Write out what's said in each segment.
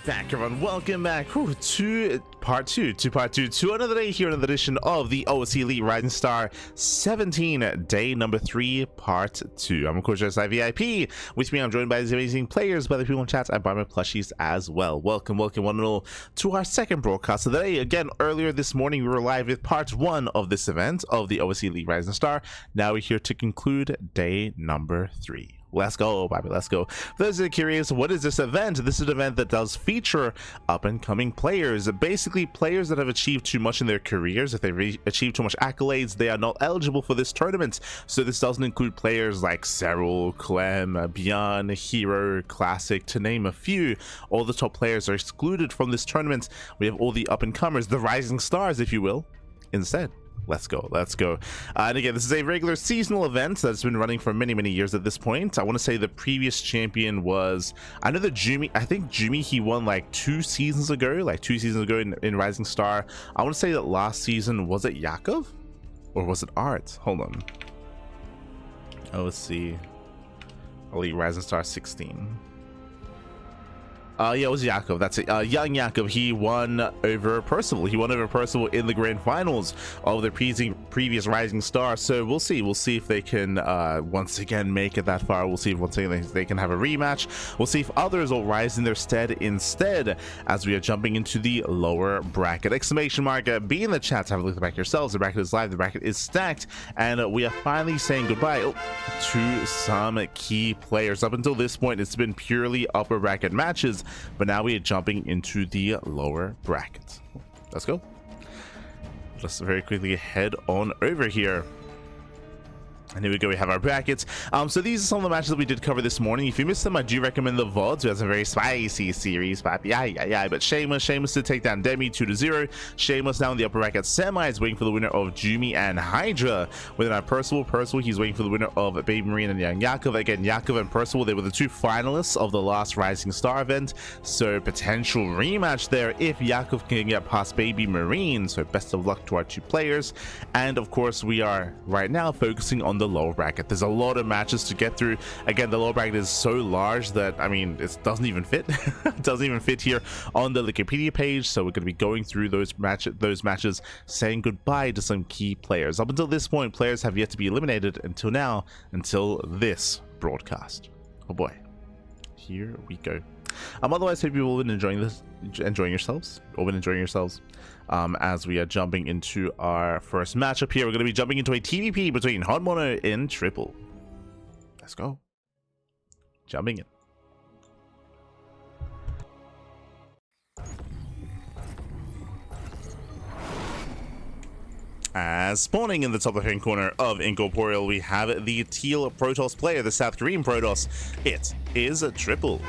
back, everyone. Welcome back to part two to another day here in another edition of the OSC Elite Rising Star 17, day number 3, part 2. I'm of course OSC VIP. With me, I'm joined by these amazing players, by the people in chat, and by my plushies as well. Welcome one and all to our second broadcast of the day. Again, earlier this morning we were live with part 1 of this event of the OSC Elite Rising Star. Now we're here to conclude day number 3. Let's go, baby, let's go. For those that are curious, what is this event? This is an event that does feature up-and-coming players. Basically, players that have achieved too much in their careers. If they've achieved too much accolades, they are not eligible for this tournament. So this doesn't include players like Serral, Clem, Bjorn, Hero, Classic, to name a few. All the top players are excluded from this tournament. We have all the up-and-comers, the rising stars, if you will, instead. Let's go. And again, this is a regular seasonal event that's been running for many years at this point. I want to say the previous champion was, I know that Jumi, I think Jumi, he won like 2 seasons ago, in Rising Star. I want to say that last season, was it Yakov or was it Art? Hold on. OSC Elite Rising Star 16. Yeah, it was Yakov. That's it. Young Yakov. He won over Percival. He won over Percival in the grand finals of the previous Rising Star. So we'll see. We'll see if they can once again make it that far. We'll see if once again they can have a rematch. We'll see if others will rise in their stead instead, as we are jumping into the lower bracket. Exclamation mark. Be in the chat to have a look at the bracket yourselves. The bracket is live. The bracket is stacked, and we are finally saying goodbye to some key players. Up until this point, it's been purely upper bracket matches. But now we are jumping into the lower bracket. Let's go. Just very quickly head on over here. And here we go, we have our brackets. So these are some of the matches that we did cover this morning. If you missed them, I do recommend the VODs. We have some very spicy series, but Sheamus to take down Demi 2-0. Sheamus now in the upper bracket semi is waiting for the winner of Jumi and Hydra. Within our Percival, he's waiting for the winner of Baby Marine and Young Yakov. Again, Yakov and Percival, they were the 2 finalists of the last Rising Star event. So potential rematch there if Yakov can get past Baby Marine. So best of luck to our 2 players. And of course, we are right now focusing on the lower bracket. There's a lot of matches to get through. Again, the lower bracket is so large that, I mean, it doesn't even fit. It doesn't even fit here on the Wikipedia page. So we're going to be going through those matches, saying goodbye to some key players. Up until this point, players have yet to be eliminated until this broadcast. Oh boy, here we go. Otherwise, hope you've all been enjoying yourselves. As we are jumping into our first matchup here. We're going to be jumping into a TvP between HonMonO and Triple. Let's go. Jumping in. As spawning in the top left-hand corner of Incorporeal, we have the teal Protoss player, the South Korean Protoss. It is a Triple.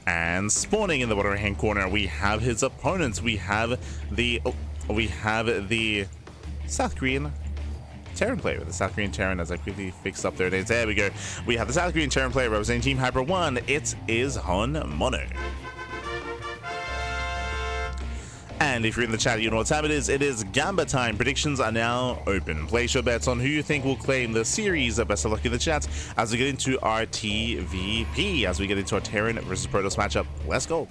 And spawning in the bottom right-hand corner, we have his opponents. We have the South Korean Terran player, the South Korean Terran, as I quickly fix up their names. There we go. We have the South Korean Terran player representing Team Hyper 1. It is HonMonO. And if you're in the chat, you know what time it is. It is Gamba time. Predictions are now open. Place your bets on who you think will claim the series. Best of luck in the chat as we get into our TvP, as we get into our Terran versus Protoss matchup. Let's go.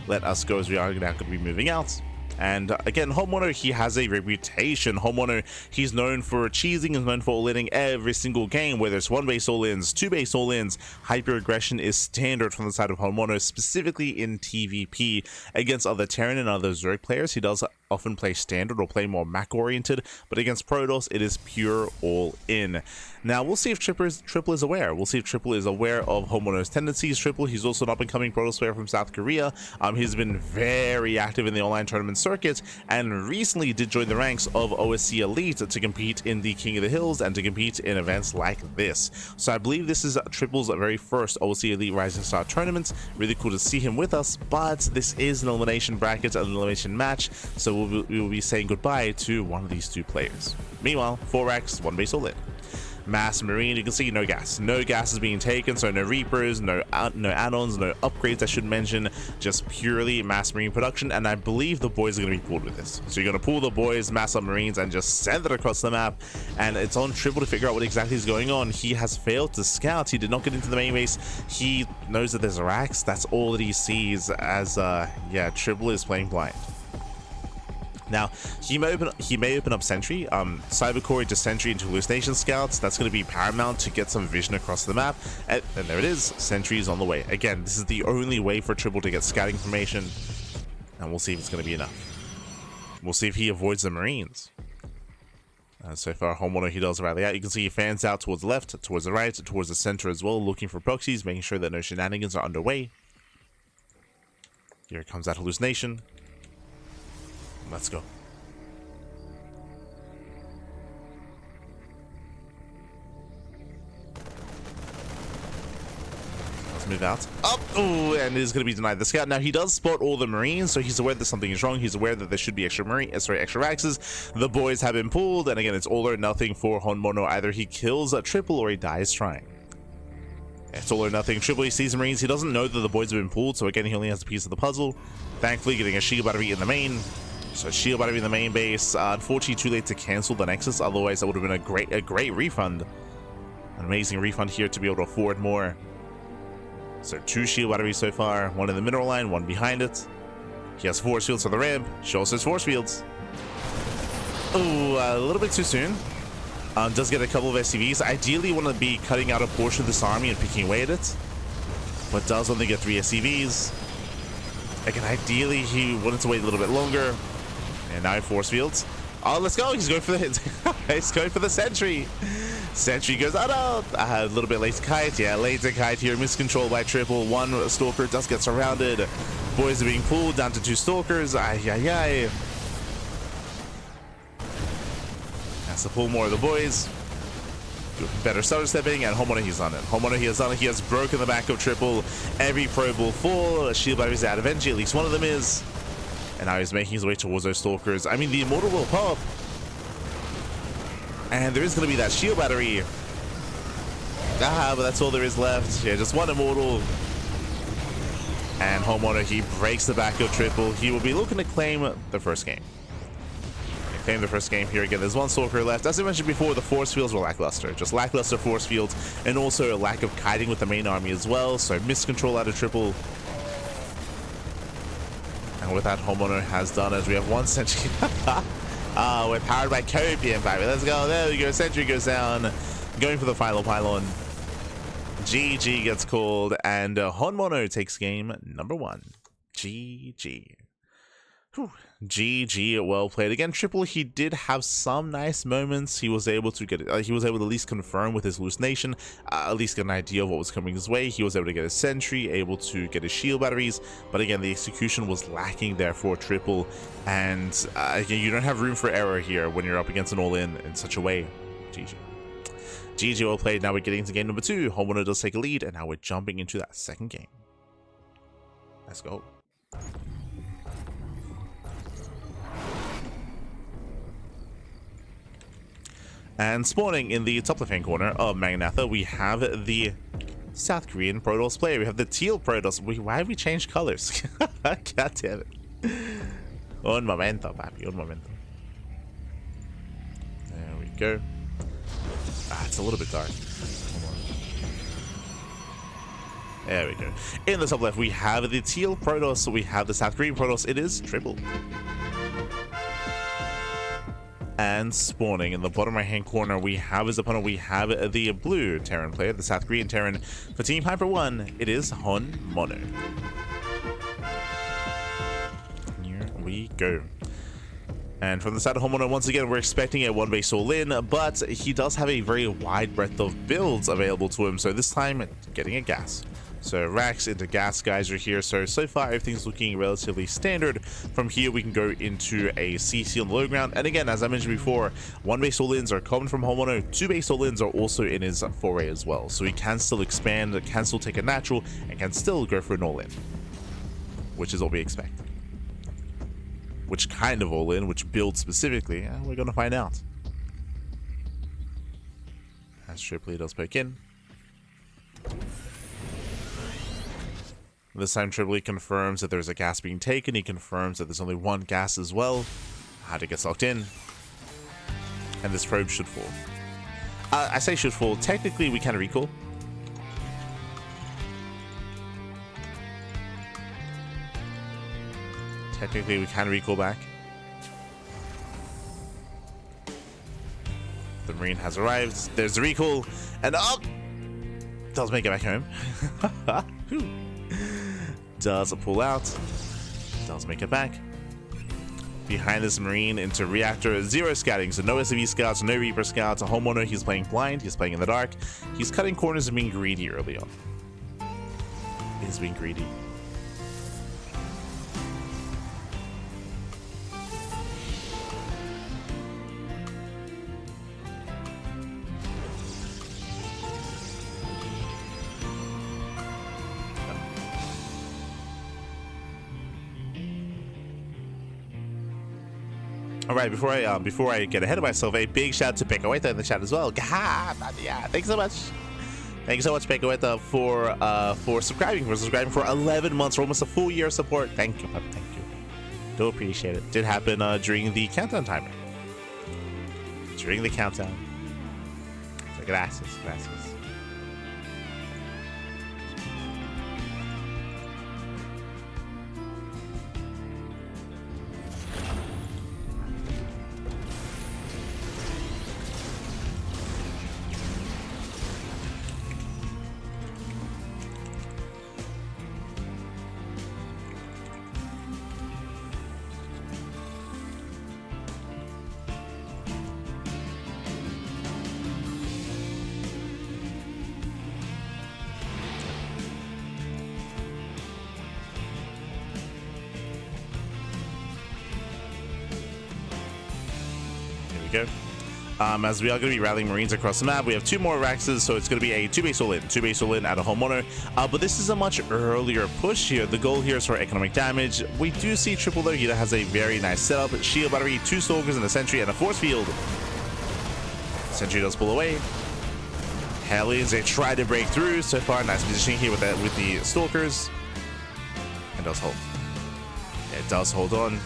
Let us go, as we are now going to be moving out. And again, HonMonO, he has a reputation. HonMonO, he's known for cheesing, he's known for all-inning every single game, whether it's 1-base all-ins, 2-base all-ins. Hyper-aggression is standard from the side of HonMonO, specifically in TvP. Against other Terran and other Zerg players, he does often play standard or play more Mac-oriented, but against Protoss, it is pure all-in. Now, we'll see if Triple is aware. We'll see if Triple is aware of HonMonO's tendencies. Triple, he's also an up-and-coming Protoss player from South Korea. He's been very active in the online tournament circuit, and recently did join the ranks of OSC Elite to compete in the King of the Hills and to compete in events like this. So I believe this is Triple's very first OSC Elite Rising Star tournament. Really cool to see him with us, but this is an elimination bracket, an elimination match, so we will be saying goodbye to one of these 2 players. Meanwhile, 4x, 1-base all-in. Mass Marine, you can see no gas. No gas is being taken, so no Reapers, no add-ons, no upgrades I should mention, just purely Mass Marine production, and I believe the boys are going to be pulled with this. So you're going to pull the boys, Mass Submarines, and just send it across the map, and it's on Triple to figure out what exactly is going on. He has failed to scout. He did not get into the main base. He knows that there's racks. That's all that he sees as, yeah, Triple is playing blind. Now, he may open up Sentry, Cybercore into Sentry into Hallucination Scouts. That's going to be paramount to get some vision across the map. And there it is. Sentry is on the way. Again, this is the only way for Triple to get scouting information. And we'll see if it's going to be enough. We'll see if he avoids the Marines. So far, HonMonO, he does rally out. You can see he fans out towards the left, towards the right, towards the center as well, looking for proxies, making sure that no shenanigans are underway. Here comes that hallucination. Let's go. Let's move out. Up! Oh, and it is going to be denied the scout. Now, he does spot all the Marines, so he's aware that something is wrong. He's aware that there should be extra Raxes. The boys have been pulled, and again, it's all or nothing for HonMonO. Either he kills a Triple or he dies trying. It's all or nothing. Triple, he sees the Marines. He doesn't know that the boys have been pulled, so again, he only has a piece of the puzzle. Thankfully, getting a shield battery in the main. So shield battery in the main base. Unfortunately, too late to cancel the Nexus. Otherwise, that would have been a great refund. An amazing refund here to be able to afford more. So 2 shield batteries so far. 1 in the mineral line, 1 behind it. He has force fields on the ramp. Shows his force fields. Oh, a little bit too soon. Does get a couple of SCVs. Ideally, want to be cutting out a portion of this army and picking away at it. But does only get 3 SCVs. Again, ideally, he wanted to wait a little bit longer. And now force fields. Oh, let's go. He's going for the hit. He's going for the Sentry. Sentry goes, oh no. A little bit late to kite. Yeah, late to kite here. Miscontrol by Triple. 1 Stalker does get surrounded. Boys are being pulled down to 2 Stalkers. Ay, ay, ay. Has to pull more of the boys. Better starter stepping, and HonMonO, he's on it. HonMonO, he has done it. He has broken the back of Triple. Every probe will fall. Shield batteries out eventually. At least one of them is. And now he's making his way towards those Stalkers. I mean, the Immortal will pop. And there is going to be that shield battery. But that's all there is left. Yeah, just 1 Immortal. And HonMonO, he breaks the back of Triple. He will be looking to claim the first game. Claim the first game here. Again, there's 1 Stalker left. As I mentioned before, the force fields were lackluster. Just lackluster force fields. And also a lack of kiting with the main army as well. So miscontrol out of Triple. And with that, HonMonO has done as we have 1 Sentry. We're powered by Copium, baby. Let's go. There we go. Sentry goes down. Going for the final pylon. GG gets called. And HonMonO takes game number 1. GG. Whew. GG, well played. Again, Triple, he did have some nice moments. He was able to get he was able to at least confirm with his hallucination, at least get an idea of what was coming his way. He was able to get his Sentry, able to get his shield batteries, but again, the execution was lacking there for Triple. And again, you don't have room for error here when you're up against an all-in such a way. GG. GG, well played. Now we're getting into game number 2. HonMonO does take a lead, and now we're jumping into that second game. Let's go. And spawning in the top left-hand corner of Magnatha, we have the South Korean Protoss player. We have the teal Protoss. Why have we changed colors? God damn it. Un momento, papi. Un momento. There we go. It's a little bit dark. There we go. In the top left, we have the teal Protoss. We have the South Korean Protoss. It is Triple. And spawning in the bottom right hand corner, we have his opponent. We have the blue Terran player, the South Korean Terran. For Team Hyper 1, it is HonMonO. Here we go. And from the side of HonMonO, once again, we're expecting a 1 base all-in, but he does have a very wide breadth of builds available to him. So this time, getting a gas. So Rax into gas guys are here. So far everything's looking relatively standard. From here we can go into a CC on the low ground. And again, as I mentioned before, 1 base all-ins are common from HonMonO. 2 base all-ins are also in his foray as well. So he can still expand, can still take a natural, and can still go for an all-in, which is what we expect. Which kind of all-in, which build specifically, we're going to find out. As Triple does poke in. This time Triple confirms that there's a gas being taken. He confirms that there's only one gas as well. How to get locked in. And this probe should fall. I say should fall. Technically, we can recall. Technically, we can recall back. The Marine has arrived. There's the recall. And up! Does make it back home. Does pull out. Does make it back. Behind this Marine into Reactor. 0 scouting. So no SCV scouts, no Reaper scouts. A HonMonO, he's playing blind. He's playing in the dark. He's cutting corners and being greedy early on. He's being greedy. All right, before I get ahead of myself, a big shout out to Pekaweta in the chat as well. Yeah, thanks so much. Thanks so much, Pekaweta, for subscribing for 11 months, for almost a full year of support. Thank you, thank you. Do appreciate it. Did happen during the countdown timer. During the countdown. So gracias. Go. As we are going to be rallying Marines across the map, we have 2 more Raxes, so it's going to be a 2-base all-in out of HonMonO. But this is a much earlier push here. The goal here is for economic damage. We do see Triple though. He has a very nice setup. Shield battery, 2 Stalkers and a Sentry and a Force Field. Sentry does pull away. Hellions, they try to break through. So far, nice positioning here with the Stalkers. And does hold. It does hold on.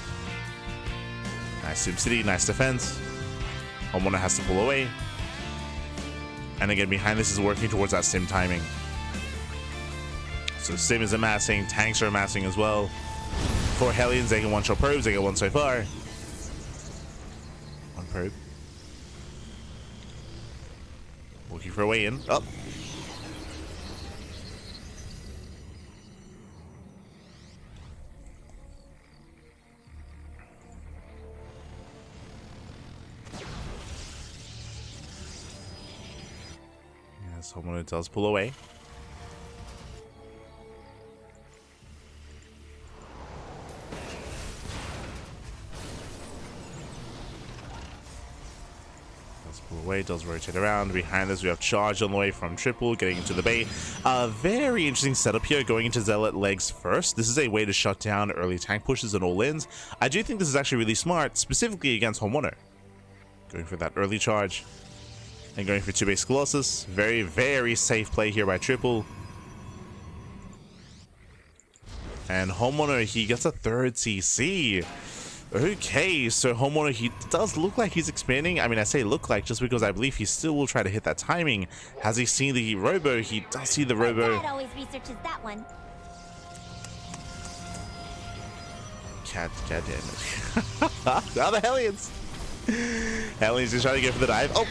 Nice SimCity, nice defense. HonMonO has to pull away. And again, behind this is working towards that Sim timing. So Sim is amassing, tanks are amassing as well. For Hellions, they can one-shot probes, they get 1 so far. 1 probe. Looking for a way in. Oh. HonMonO does pull away. Does pull away, does rotate around. Behind us, we have charge on the way from Triple, getting into the bay. Very interesting setup here, going into Zealot legs first. This is a way to shut down early tank pushes and all-ins. I do think this is actually really smart, specifically against HonMonO. Going for that early charge. And going for 2-base Colossus. Very, very safe play here by Triple. And HonMonO, he gets a 3rd CC. Okay, so HonMonO, he does look like he's expanding. I mean, I say look like just because I believe he still will try to hit that timing. Has he seen the Robo? He does see the Robo. My dad always researches that one. God damn it. Now the Hellions. Hellions just trying to go for the dive. Oh!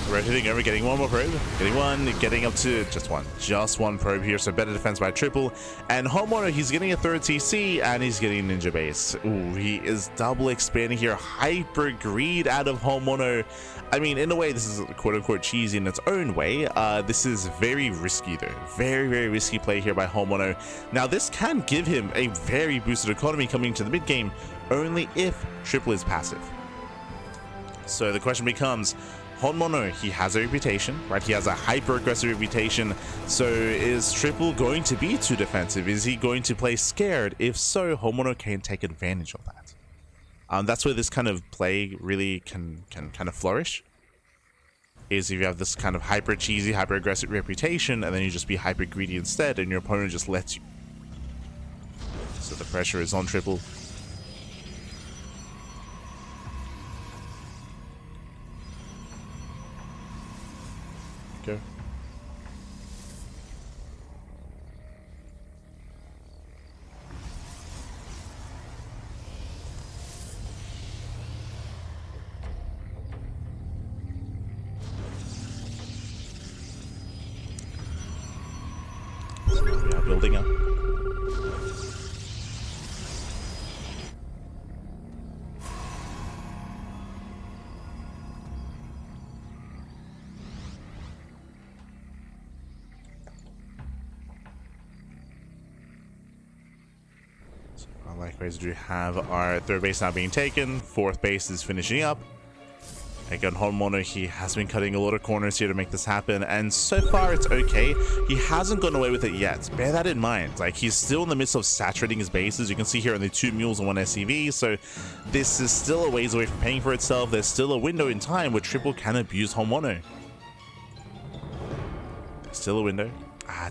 Rotating over, getting 1 more probe. Getting 1, getting up to just 1. Just 1 probe here, so better defense by Triple. And HonMonO, he's getting a 3rd CC, and he's getting Ninja Base. Ooh, he is double expanding here. Hyper greed out of HonMonO. I mean, in a way, this is quote-unquote cheesy in its own way. This is very risky, though. Very, very risky play here by HonMonO. Now, this can give him a very boosted economy coming to the mid-game, only if Triple is passive. So the question becomes, HonMonO, he has a reputation, right? He has a hyper-aggressive reputation. So is Triple going to be too defensive? Is he going to play scared? If so, HonMonO can take advantage of that. That's where this kind of play really can kind of flourish. is if you have this kind of hyper cheesy, hyper aggressive reputation, and then you just be hyper greedy instead, and your opponent just lets you. So the pressure is on triple. Go. We are building up. Likewise, we have our third base now being taken. Fourth base is finishing up. Again, HonMonO, he has been cutting a lot of corners here to make this happen, and so far it's okay. He hasn't gone away with it yet. Bear that in mind. Like, he's still in the midst of saturating his bases. You can see here only 2 mules and 1 SCV, so this is still a ways away from paying for itself. There's still a window in time where triple can abuse HonMonO. There's still a window.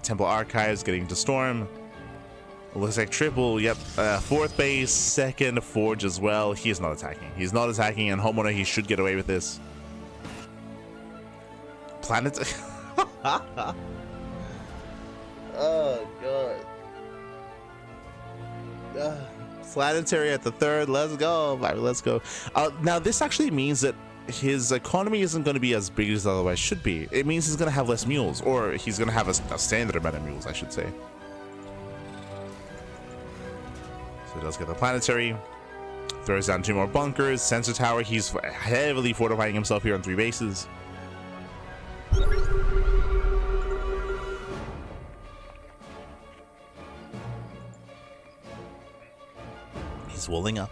Temple Archives getting to storm. Looks like triple, yep, fourth base, second forge as well. He is not attacking. He's not attacking, and HonMonO, he should get away with this. Planet. Oh, God. Planetary at the third. Let's go. Right, let's go. Now, this actually means that his economy isn't going to be as big as it otherwise should be. It means he's going to have less mules, or he's going to have a standard amount of mules, I should say. So he does get the planetary, throws down 2 more bunkers, sensor tower. He's heavily fortifying himself here on 3 bases. He's walling up.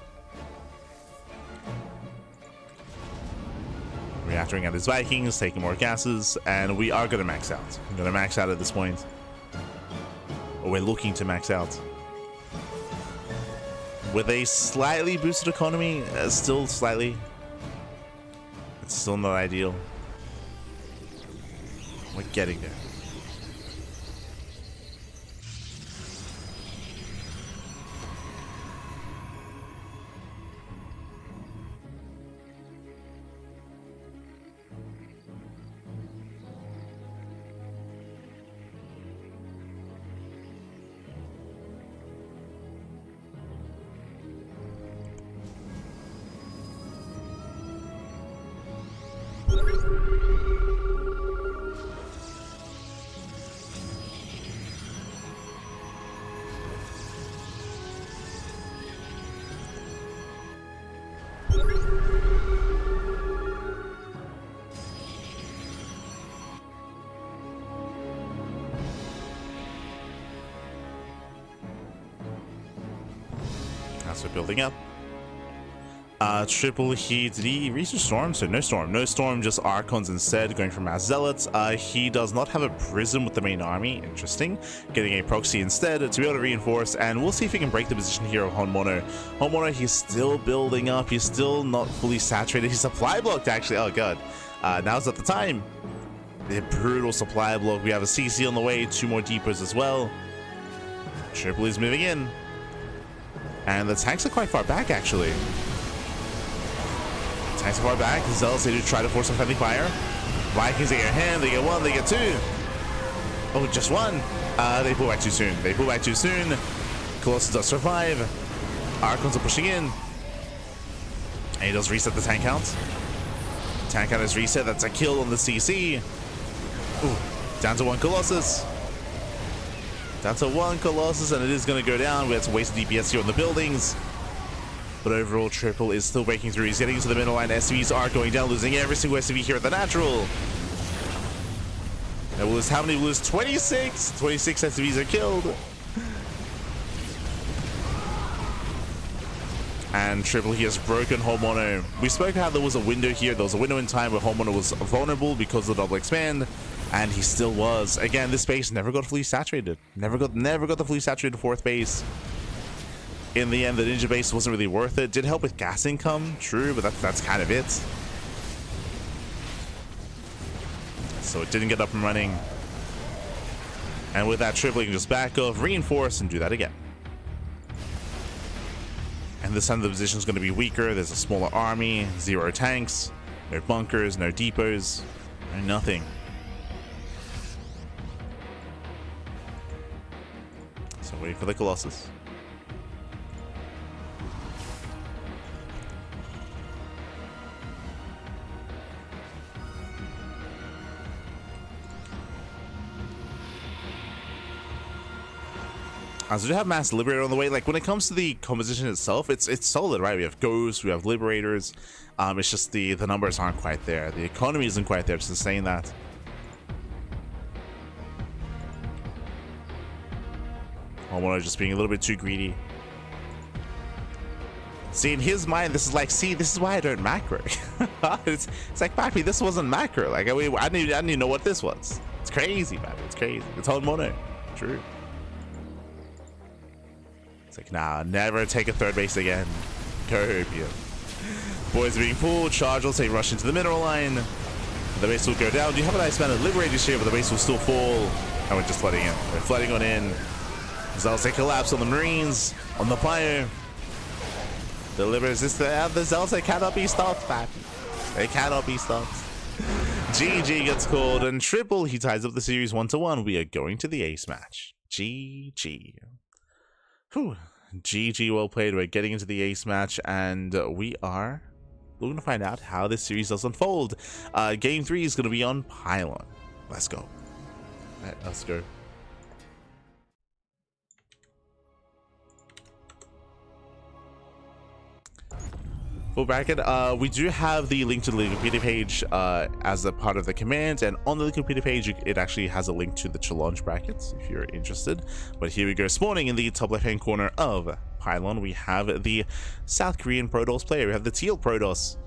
Reactoring at his Vikings, taking more gases, and we are going to max out. I'm going to max out at this point. Or we're looking to max out. With a slightly boosted economy, still slightly. It's still not ideal. We're getting there. So building up. Triple, did he reach a storm? So no storm. No storm, just Archons instead, going for Mass Zealots. He does not have a Prism with the main army. Interesting. Getting a proxy instead to be able to reinforce, and we'll see if he can break the position here of HonMonO. HonMonO, he's still building up. He's still not fully saturated. He's supply blocked, actually. Oh, God. Now's not the time. The brutal supply block. We have a CC on the way. 2 more depots as well. Triple is moving in. And the tanks are quite far back, actually. Tanks are far back. Zealots, they do try to force some friendly fire. Vikings, they get a hand. They get 1. They get 2. Oh, just 1. They pull back too soon. They pull back too soon. Colossus does survive. Archons are pushing in. And he does reset the tank count. Tank count is reset. That's a kill on the CC. Ooh, down to 1 Colossus. Down to 1 Colossus, and it is going to go down. We have to waste DPS here on the buildings. But overall, triple is still breaking through. He's getting into the middle line. SCVs are going down, losing every single SCV here at the natural. And we'll lose how many? We'll lose 26. 26 SCVs are killed. And triple, he has broken HonMonO. We spoke how there was a window here. There was a window in time where HonMonO was vulnerable because of the double expand. And he still was. Again, this base never got fully saturated. Never got the fully saturated 4th base. In the end, the ninja base wasn't really worth it. Did help with gas income, true, but that's kind of it. so it didn't get up and running. And with that triple, you can just back off, reinforce, and do that again. And this time the position is going to be weaker. There's a smaller army, 0 tanks, no bunkers, no depots, no nothing. So wait for the Colossus. So we do have Mass Liberator on the way. Like, when it comes to the composition itself, it's solid, right? We have Ghosts, we have Liberators. It's just the numbers aren't quite there. The economy isn't quite there to sustain that. HonMonO just being a little bit too greedy. See, in his mind, this is like, see, this is why I don't macro. it's like, Pappy, this wasn't macro. Like, I didn't even know what this was. It's crazy, Pappy. It's crazy. It's HonMonO. True. Like, nah, never take a third base again. Copium. Boys are being pulled. Charge will say rush into the mineral line. The base will go down. You have a nice amount of Liberators here, but the base will still fall. And we're just flooding in. We're flooding on in. Zealots they collapse on the Marines, on the fire. The Liberators, the Zealots, they cannot be stopped, man. They cannot be stopped. GG gets called, and triple, he ties up the series 1-1. We are going to the ace match. GG. Whew. GG, well played. We're getting into the ace match, and we're going to find out how this series does unfold. Game 3 is going to be on Pylon. Let's go. Let us go. Full bracket. We do have the link to the Wikipedia page as a part of the command, and on the Wikipedia page it actually has a link to the challenge brackets if you're interested. But here we go. Spawning in the top left hand corner of Pylon, we have the South Korean Protoss player. We have the Teal Protoss,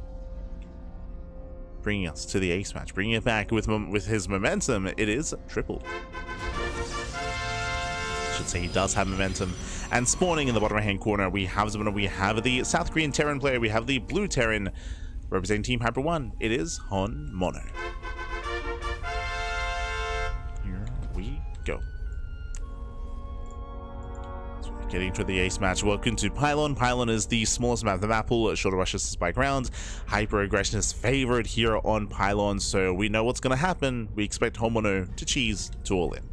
bringing us to the ace match, bringing it back with his momentum. It is triple. I should say he does have momentum. And spawning in the bottom right hand corner, we have the South Korean Terran player. We have the blue Terran representing Team Hyper 1. It is HonMonO. Here we go. So we're getting to the ace match. Welcome to Pylon. Pylon is the smallest map of the map pool. Shorter rushes by ground. Hyper aggression is favored here on Pylon, so we know what's going to happen. We expect HonMonO to cheese to all in.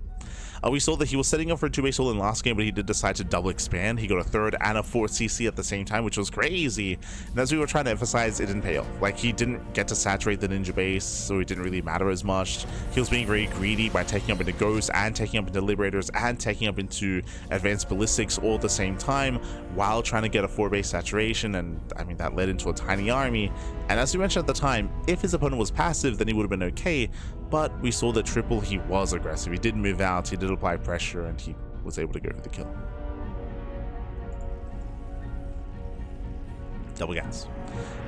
We saw that he was setting up for a 2-base all in last game, but he did decide to double expand. He got a 3rd and a 4th CC at the same time, which was crazy. And as we were trying to emphasize, it didn't pay off. Like, he didn't get to saturate the ninja base, so it didn't really matter as much. He was being very greedy by taking up into Ghosts and taking up into Liberators and taking up into Advanced Ballistics all at the same time while trying to get a 4-base saturation, and I mean, that led into a tiny army. And as we mentioned at the time, if his opponent was passive, then he would have been okay. But we saw that triple, he was aggressive. He did move out, he did apply pressure, and he was able to go for the kill. Double gas.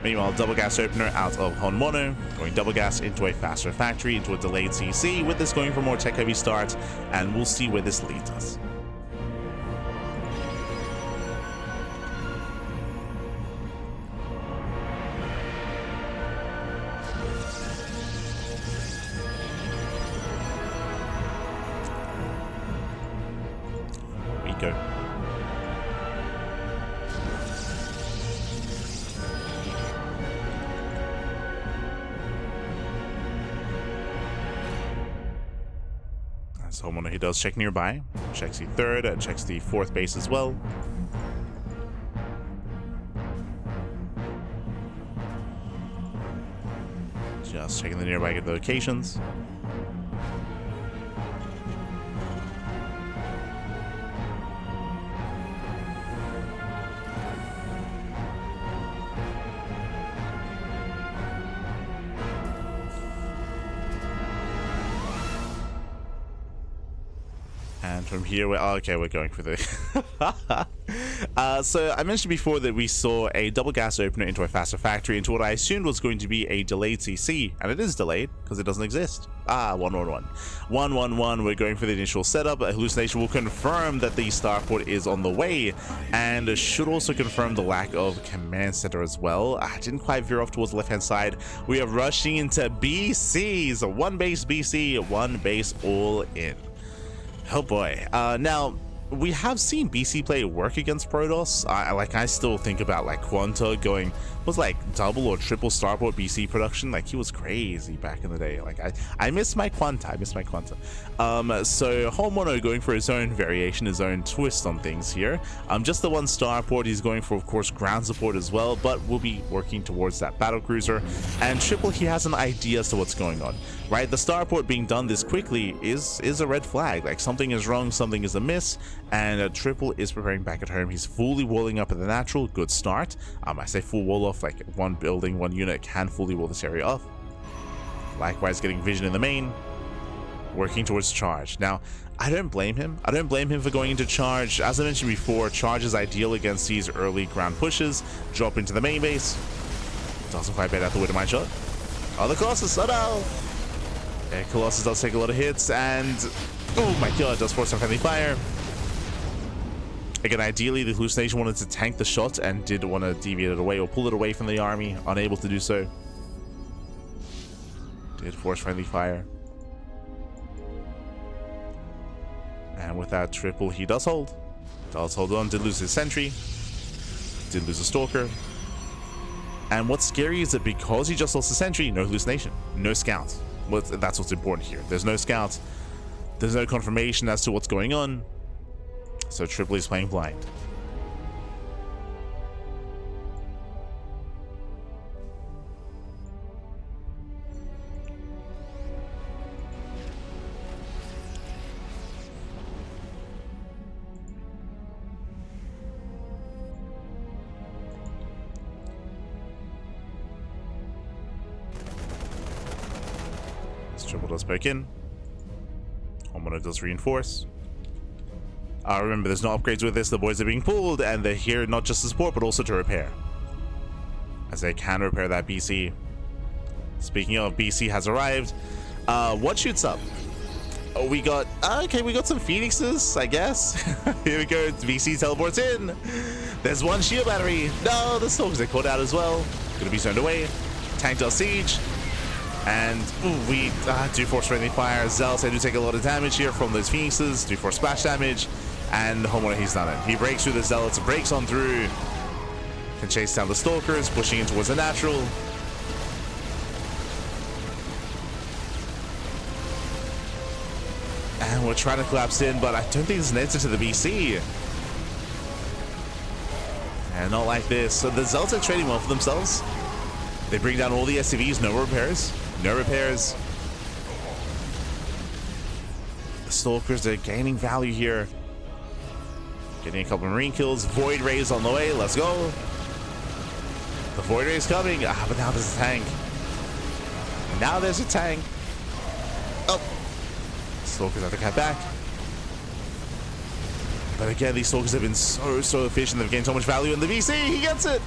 Meanwhile, double gas opener out of HonMonO, going double gas into a faster factory, into a delayed CC, with this going for more tech heavy start, and we'll see where this leads us. Go. As HonMonO, he does check nearby, checks the 3rd, and checks the 4th base as well. Just checking the nearby locations. And from here, we're going for the... so I mentioned before that we saw a double gas opener into a faster factory into what I assumed was going to be a delayed CC, and it is delayed because it doesn't exist. 111. We're going for the initial setup. A hallucination will confirm that the starport is on the way, and should also confirm the lack of command center as well. I didn't quite veer off towards the left hand side. We are rushing into BCs. One base BC, one base all in. Oh boy. Now, we have seen BC play work against Protoss. I still think about like Quanta going, was like double or triple starport BC production. Like he was crazy back in the day. Like I miss my Quanta. So HonMonO going for his own variation, his own twist on things here. Just the one starport. He's going for, of course, ground support as well, but we'll be working towards that battle cruiser. And triple, he has an idea as to what's going on. Right, the starport being done this quickly is a red flag. Like something is wrong, something is amiss, and triple is preparing back at home. He's fully walling up at the natural. Good start. I say full wall off, like one building, one unit can fully wall this area off. Likewise, getting vision in the main, working towards charge. Now, I don't blame him. I don't blame him for going into charge. As I mentioned before, charge is ideal against these early ground pushes. Drop into the main base. Doesn't quite bet out the Widowmine shot. Oh, the Colossus. Oh no! Yeah, Colossus does take a lot of hits, and oh my god, does force some friendly fire. Again, ideally the hallucination wanted to tank the shot and did want to deviate it away or pull it away from the army, unable to do so. Did force friendly fire. And with that triple, he does hold. Does hold on, did lose his sentry. Did lose a stalker. And what's scary is that because he just lost the sentry, no hallucination, no scout. Well, that's what's important here. There's no scouts. There's no confirmation as to what's going on. So triple is playing blind. Triple does poke in. HonMonO does reinforce. Remember, there's no upgrades with this. The boys are being pulled, and they're here not just to support, but also to repair. As they can repair that BC. Speaking of, BC has arrived. What shoots up? Oh, we got... okay, we got some Phoenixes, I guess. Here we go. BC teleports in. There's one shield battery. No, the Stalkers are caught out as well. Gonna be zoned away. Tank does siege. And ooh, we do force friendly fire. Zealots, they do take a lot of damage here from those Phoenixes. Do force splash damage. And HonMonO, he's done it. He breaks through the Zealots, breaks on through. Can chase down the Stalkers, pushing in towards the natural. And we're trying to collapse in, but I don't think there's an answer to the BC. And not like this. So the Zealots are trading well for themselves. They bring down all the SCVs, no repairs. No repairs. The Stalkers are gaining value here. Getting a couple of Marine kills. Void Rays on the way. Let's go. The Void Ray's coming. But now there's a tank. Now there's a tank. Oh. Stalkers have to cut back. But again, these Stalkers have been so efficient. They've gained so much value in the BC. He gets it.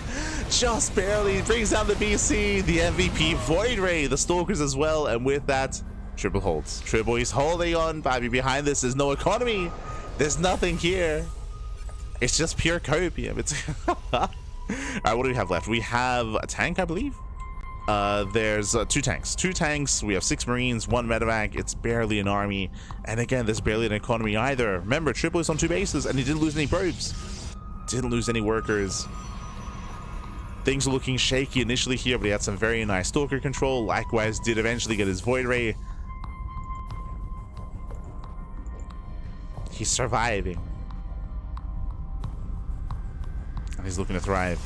Just barely brings down the BC. The MVP Void Ray. The Stalkers as well. And with that, triple holds. Triple is holding on. Baby, behind this, there's no economy. There's nothing here. It's just pure copium. It's all right, what do we have left? We have a tank, I believe. There's two tanks. We have 6 Marines, 1 medevac. It's barely an army, and again, there's barely an economy either. Remember, triple is on 2 bases, and he didn't lose any probes, didn't lose any workers. Things were looking shaky initially here, but he had some very nice Stalker control. Likewise, did eventually get his Void Ray. He's surviving, and he's looking to thrive.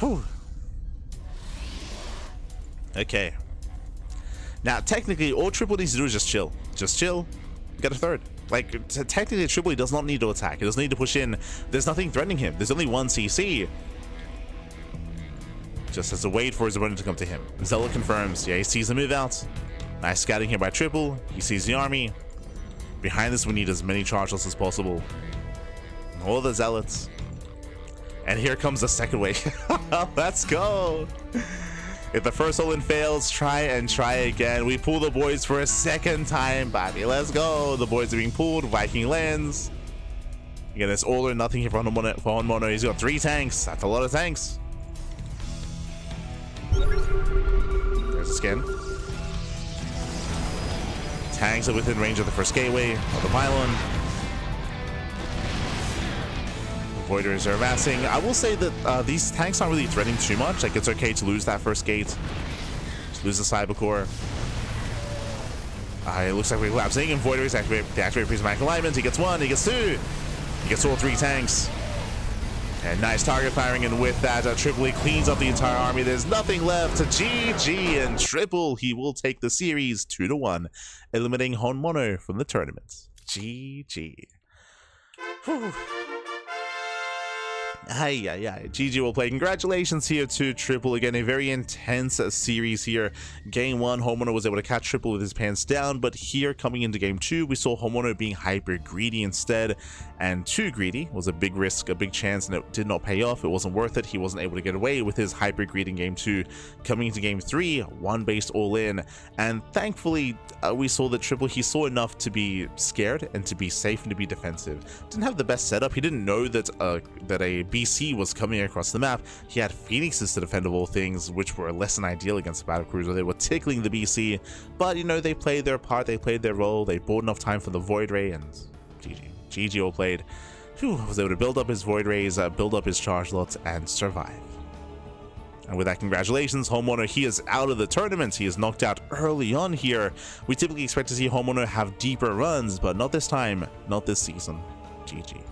Whew. Okay. Now, technically, all triple needs to do is just chill. Just chill. Get a third. Like, technically, triple does not need to attack. He doesn't need to push in. There's nothing threatening him. There's only 1 CC. Just has to wait for his opponent to come to him. Zealot confirms. Yeah, he sees the move out. Nice scouting here by Triple. He sees the army. Behind this, we need as many chargeless as possible. All the zealots. And here comes the second wave. Let's go. If the first all-in fails, try again. We pull the boys for a second time, Bobby. Let's go. The boys are being pulled. Viking lands. Again, it's all or nothing here for HonMonO. He's got 3 tanks. That's a lot of tanks. There's a skin. Tanks are within range of the first gateway of the pylon. Voiders are amassing. I will say that these tanks aren't really threatening too much. Like, it's okay to lose that first gate. Just lose the cyber core. It looks like we're collapsing, and Voiders deactivate prismatic alignment. He gets 1, he gets 2. He gets all 3 tanks. And nice target firing, and with that, Triple cleans up the entire army. There's nothing left. GG, and Triple, he will take the series 2-1, eliminating HonMonO from the tournament. GG. Whew. GG will play. Congratulations here to Triple. Again, a very intense series here. Game 1, HonMonO was able to catch Triple with his pants down, but here coming into game 2, we saw HonMonO being hyper greedy instead, and too greedy was a big risk, a big chance, and it did not pay off. It wasn't worth it. He wasn't able to get away with his hyper greed in game 2. Coming into game 3, 1-based all in, and thankfully we saw that Triple, he saw enough to be scared and to be safe and to be defensive. Didn't have the best setup. He didn't know that that a BC was coming across the map. He had Phoenixes to defend of all things, which were less than ideal against the Battlecruiser. They were tickling the BC, but you know, they played their part, they played their role, they bought enough time for the Void Ray, and GG all played. Was able to build up his Void Rays, build up his charge lots, and survive. And with that, congratulations, HonMonO. He is out of the tournament. He is knocked out early on here. We typically expect to see HonMonO have deeper runs, but not this time, not this season. GG.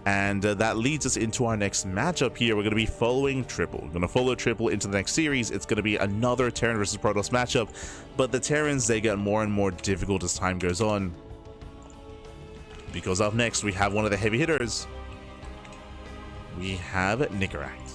And that leads us into our next matchup here. We're going to be following Triple. We're going to follow Triple into the next series. It's going to be another Terran versus Protoss matchup, but the Terrans, they get more and more difficult as time goes on. Because up next, we have one of the heavy hitters. We have Nicarak.